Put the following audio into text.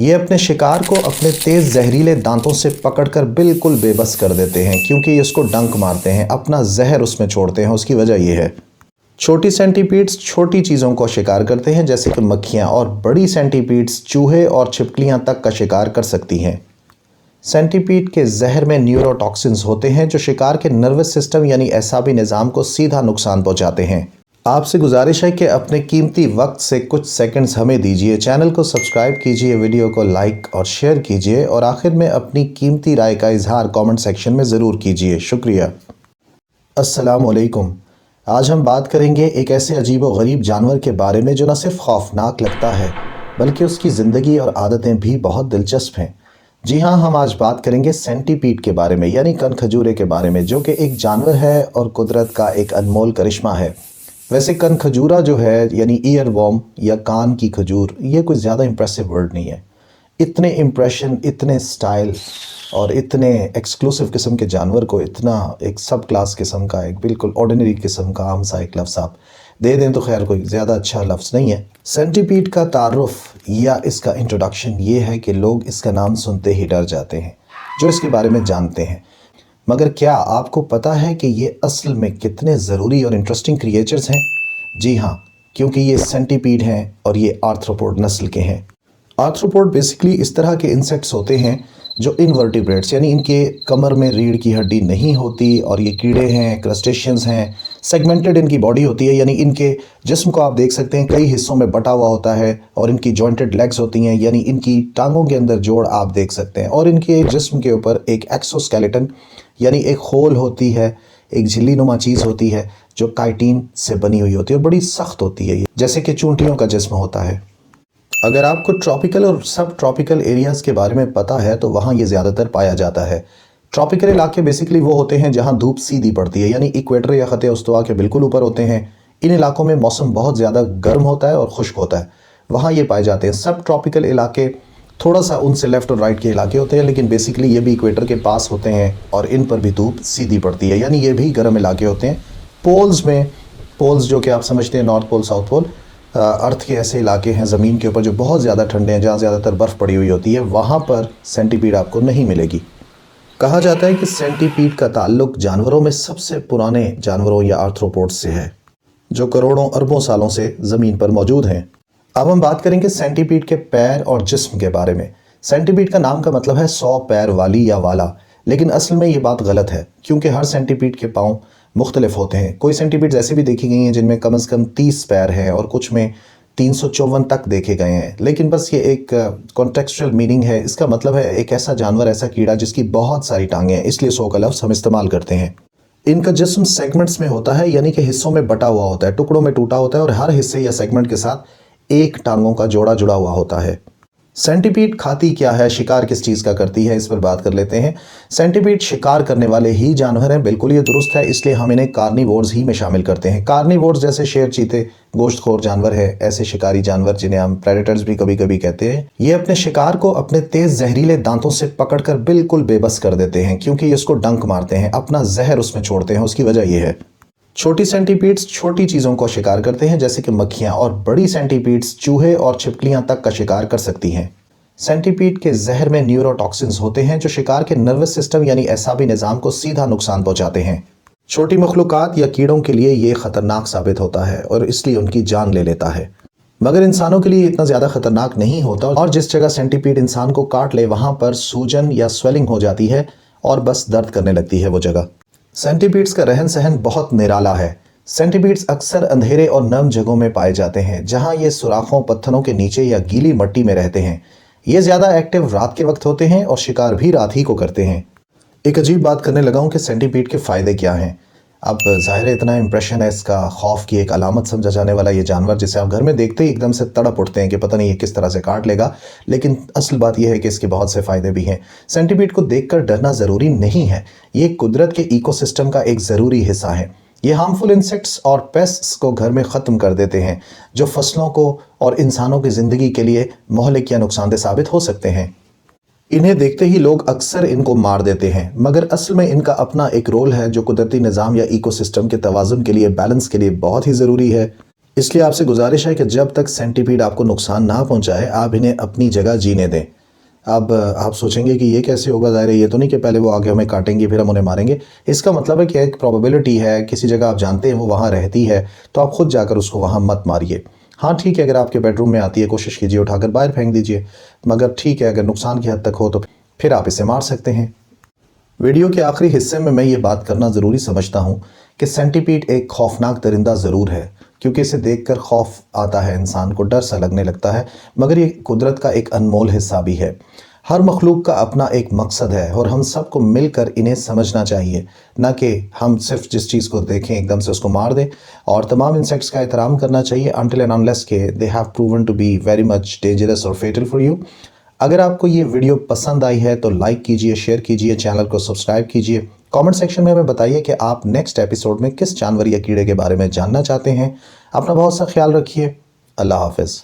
یہ اپنے شکار کو اپنے تیز زہریلے دانتوں سے پکڑ کر بالکل بے بس کر دیتے ہیں، کیونکہ یہ اس کو ڈنک مارتے ہیں، اپنا زہر اس میں چھوڑتے ہیں۔ اس کی وجہ یہ ہے چھوٹی سینٹی-پیڈز چھوٹی چیزوں کو شکار کرتے ہیں جیسے کہ مکھیاں، اور بڑی سینٹی-پیڈز چوہے اور چھپکلیاں تک کا شکار کر سکتی ہیں۔ سینٹی-پیڈ کے زہر میں نیورو ٹاکسنز ہوتے ہیں جو شکار کے نروس سسٹم یعنی اعصابی نظام کو سیدھا نقصان پہنچاتے ہیں۔ آپ سے گزارش ہے کہ اپنے قیمتی وقت سے کچھ سیکنڈز ہمیں دیجیے، چینل کو سبسکرائب کیجیے، ویڈیو کو لائک اور شیئر کیجیے، اور آخر میں اپنی قیمتی رائے کا اظہار کامنٹ سیکشن میں ضرور کیجیے۔ شکریہ۔ السلام علیکم۔ آج ہم بات کریں گے ایک ایسے عجیب و غریب جانور کے بارے میں جو نہ صرف خوفناک لگتا ہے بلکہ اس کی زندگی اور عادتیں بھی بہت دلچسپ ہیں۔ جی ہاں، ہم آج بات کریں گے سینٹی-پیڈ کے بارے میں، یعنی کن کھجورے کے بارے میں، جو کہ ایک جانور ہے اور قدرت کا ایک انمول کرشمہ ہے۔ ویسے کن کھجورا جو ہے یعنی ایئر وارم یا کان کی کھجور، یہ کوئی زیادہ امپریسو ورڈ نہیں ہے۔ اتنے امپریشن، اتنے سٹائل اور اتنے ایکسکلوسیو قسم کے جانور کو اتنا ایک سب کلاس قسم کا، ایک بالکل آرڈینری قسم کا عام سا ایک لفظ آپ دے دیں تو خیر کوئی زیادہ اچھا لفظ نہیں ہے۔ سینٹی-پیڈ کا تعارف یا اس کا انٹروڈکشن یہ ہے کہ لوگ اس کا نام سنتے ہی ڈر جاتے ہیں جو اس کے بارے میں جانتے ہیں، مگر کیا آپ کو پتہ ہے کہ یہ اصل میں کتنے ضروری اور انٹرسٹنگ کریچرز ہیں؟ جی ہاں، کیونکہ یہ سینٹی-پیڈ ہیں اور یہ آرتھروپوڈ نسل کے ہیں۔ آرتھروپوڈ بیسکلی اس طرح کے انسیکٹس ہوتے ہیں جو انورٹیبریٹس، یعنی ان کے کمر میں ریڑھ کی ہڈی نہیں ہوتی، اور یہ کیڑے ہیں، کرسٹیشینز ہیں، سیگمنٹڈ ان کی باڈی ہوتی ہے، یعنی ان کے جسم کو آپ دیکھ سکتے ہیں کئی حصوں میں بٹا ہوا ہوتا ہے، اور ان کی جوائنٹڈ لیگز ہوتی ہیں، یعنی ان کی ٹانگوں کے اندر جوڑ آپ دیکھ سکتے ہیں، اور ان کے جسم کے اوپر ایک ایکسوسکیلیٹن یعنی ایک خول ہوتی ہے، ایک جھلی نما چیز ہوتی ہے جو کائٹین سے بنی ہوئی ہوتی ہے اور بڑی سخت ہوتی ہے، جیسے کہ چونٹیوں کا جسم ہوتا ہے۔ اگر آپ کو ٹراپیکل اور سب ٹراپیکل ایریاز کے بارے میں پتہ ہے تو وہاں یہ زیادہ تر پایا جاتا ہے۔ ٹراپیکل علاقے بیسکلی وہ ہوتے ہیں جہاں دھوپ سیدھی پڑتی ہے، یعنی ایکویٹر یا خط استوا کے بالکل اوپر ہوتے ہیں۔ ان علاقوں میں موسم بہت زیادہ گرم ہوتا ہے اور خشک ہوتا ہے، وہاں یہ پائے جاتے ہیں۔ سب ٹراپیکل علاقے تھوڑا سا ان سے لیفٹ اور رائٹ کے علاقے ہوتے ہیں، لیکن بیسکلی یہ بھی ایکویٹر کے پاس ہوتے ہیں اور ان پر بھی دھوپ سیدھی پڑتی ہے، یعنی یہ بھی گرم علاقے ہوتے ہیں۔ پولز میں، پولز جو کہ آپ سمجھتے ہیں نارتھ پول، ساؤتھ پول، ارتھ کے ایسے علاقے ہیں زمین کے اوپر جو بہت زیادہ ٹھنڈے ہیں، جہاں زیادہ تر برف پڑی ہوئی ہوتی ہے، وہاں پر سینٹی-پیڈ آپ کو نہیں ملے گی۔ کہا جاتا ہے کہ سینٹی-پیڈ کا تعلق جانوروں میں سب سے پرانے جانوروں یا آرتھروپوڈ سے ہے جو کروڑوں اربوں سالوں سے زمین پر موجود ہیں۔ اب ہم بات کریں گے سینٹی-پیڈ کے پیر اور جسم کے بارے میں۔ سینٹی-پیڈ کا نام کا مطلب ہے 100 پیر والی یا والا، لیکن اصل میں یہ بات غلط ہے کیونکہ ہر سینٹی-پیڈ کے پاؤں مختلف ہوتے ہیں۔ کوئی سینٹی-پیڈز ایسے بھی دیکھی گئی ہیں جن میں کم از کم 30 پیر ہیں، اور کچھ میں 354 تک دیکھے گئے ہیں، لیکن بس یہ ایک کانٹیکسچوئل میننگ ہے۔ اس کا مطلب ہے ایک ایسا جانور، ایسا کیڑا جس کی بہت ساری ٹانگیں ہیں، اس لیے 100 کا لفظ ہم استعمال کرتے ہیں۔ ان کا جسم سیگمنٹس میں ہوتا ہے، یعنی کہ حصوں میں بٹا ہوا ہوتا ہے، ٹکڑوں میں ٹوٹا ہوتا ہے، اور ہر حصے یا سیگمنٹ کے ساتھ ایک ٹانگوں کا جوڑا جڑا ہوا ہوتا ہے۔ سینٹی-پیڈ کھاتی کیا ہے، شکار کس چیز کا کرتی ہے، اس پر بات کر لیتے ہیں۔ سینٹی-پیڈ شکار کرنے والے ہی جانور ہیں، بالکل یہ درست ہے، اس لیے ہم انہیں کارنیورز ہی میں شامل کرتے ہیں۔ کارنیورز جیسے شیر، چیتے گوشت خور جانور ہے، ایسے شکاری جانور جنہیں ہم پریڈیٹرز بھی کبھی کبھی کہتے ہیں، یہ اپنے شکار کو اپنے تیز زہریلے دانتوں سے پکڑ کر بالکل بے بس کر دیتے ہیں، کیونکہ یہ اس کو ڈنک مارتے ہیں، اپنا زہر اس میں چھوڑتے ہیں۔ اس کی وجہ یہ ہے چھوٹی سینٹی-پیڈز چھوٹی چیزوں کو شکار کرتے ہیں جیسے کہ مکھیاں، اور بڑی سینٹی-پیڈز چوہے اور چھپکلیاں تک کا شکار کر سکتی ہیں۔ سینٹی-پیڈ کے زہر میں نیورو ٹاکسنز ہوتے ہیں جو شکار کے نروس سسٹم یعنی اعصابی نظام کو سیدھا نقصان پہنچاتے ہیں۔ چھوٹی مخلوقات یا کیڑوں کے لیے یہ خطرناک ثابت ہوتا ہے اور اس لیے ان کی جان لے لیتا ہے، مگر انسانوں کے لیے اتنا زیادہ خطرناک نہیں ہوتا، اور جس جگہ سینٹی-پیڈ انسان کو کاٹ لے وہاں پر سوجن یا سویلنگ ہو جاتی ہے اور بس درد کرنے لگتی ہے وہ جگہ۔ سینٹی-پیڈز کا رہن سہن بہت نرالا ہے۔ سینٹی-پیڈز اکثر اندھیرے اور نرم جگہوں میں پائے جاتے ہیں جہاں یہ سوراخوں، پتھروں کے نیچے یا گیلی مٹی میں رہتے ہیں۔ یہ زیادہ ایکٹیو رات کے وقت ہوتے ہیں اور شکار بھی رات ہی کو کرتے ہیں۔ ایک عجیب بات کرنے لگا ہوں کہ سینٹی-پیڈ کے فائدے کیا ہیں۔ اب ظاہر ہے اتنا امپریشن ہے اس کا، خوف کی ایک علامت سمجھا جانے والا یہ جانور جسے آپ گھر میں دیکھتے ہی ایک دم سے تڑپ اٹھتے ہیں کہ پتہ نہیں یہ کس طرح سے کاٹ لے گا، لیکن اصل بات یہ ہے کہ اس کے بہت سے فائدے بھی ہیں۔ سینٹی-پیڈ کو دیکھ کر ڈرنا ضروری نہیں ہے، یہ قدرت کے ایکو سسٹم کا ایک ضروری حصہ ہے۔ یہ ہارمفل انسیکٹس اور پیسٹس کو گھر میں ختم کر دیتے ہیں جو فصلوں کو اور انسانوں کی زندگی کے لیے مہلک یا نقصان دہ ثابت ہو سکتے ہیں۔ انہیں دیکھتے ہی لوگ اکثر ان کو مار دیتے ہیں، مگر اصل میں ان کا اپنا ایک رول ہے جو قدرتی نظام یا ایکو سسٹم کے توازن کے لیے، بیلنس کے لیے بہت ہی ضروری ہے۔ اس لیے آپ سے گزارش ہے کہ جب تک سینٹیپیڈ آپ کو نقصان نہ پہنچائے آپ انہیں اپنی جگہ جینے دیں۔ اب آپ سوچیں گے کہ یہ کیسے ہوگا، ظاہر ہے یہ تو نہیں کہ پہلے وہ آگے ہمیں کاٹیں گے پھر ہم انہیں ماریں گے۔ اس کا مطلب ہے کہ ایک پروبیبلٹی ہے، کسی جگہ آپ جانتے ہیں وہ وہاں رہتی ہے تو آپ خود جا کر اس کو وہاں مت ماریے۔ ہاں ٹھیک ہے، اگر آپ کے بیڈ روم میں آتی ہے کوشش کیجیے اٹھا کر باہر پھینک دیجیے، مگر ٹھیک ہے اگر نقصان کی حد تک ہو تو پھر آپ اسے مار سکتے ہیں۔ ویڈیو کے آخری حصے میں یہ بات کرنا ضروری سمجھتا ہوں کہ سینٹیپیڈ ایک خوفناک درندہ ضرور ہے، کیونکہ اسے دیکھ کر خوف آتا ہے، انسان کو ڈر سا لگنے لگتا ہے، مگر یہ قدرت کا ایک انمول حصہ بھی ہے۔ ہر مخلوق کا اپنا ایک مقصد ہے اور ہم سب کو مل کر انہیں سمجھنا چاہیے، نہ کہ ہم صرف جس چیز کو دیکھیں ایک دم سے اس کو مار دیں۔ اور تمام انسیکٹس کا احترام کرنا چاہیے until and unless کہ they have proven to be very much dangerous or fatal for you۔ اگر آپ کو یہ ویڈیو پسند آئی ہے تو لائک کیجئے، شیئر کیجئے، چینل کو سبسکرائب کیجئے، کامنٹ سیکشن میں ہمیں بتائیے کہ آپ نیکسٹ ایپیسوڈ میں کس جانور یا کیڑے کے بارے میں جاننا چاہتے ہیں۔ اپنا بہت سا خیال رکھیے۔ اللہ حافظ۔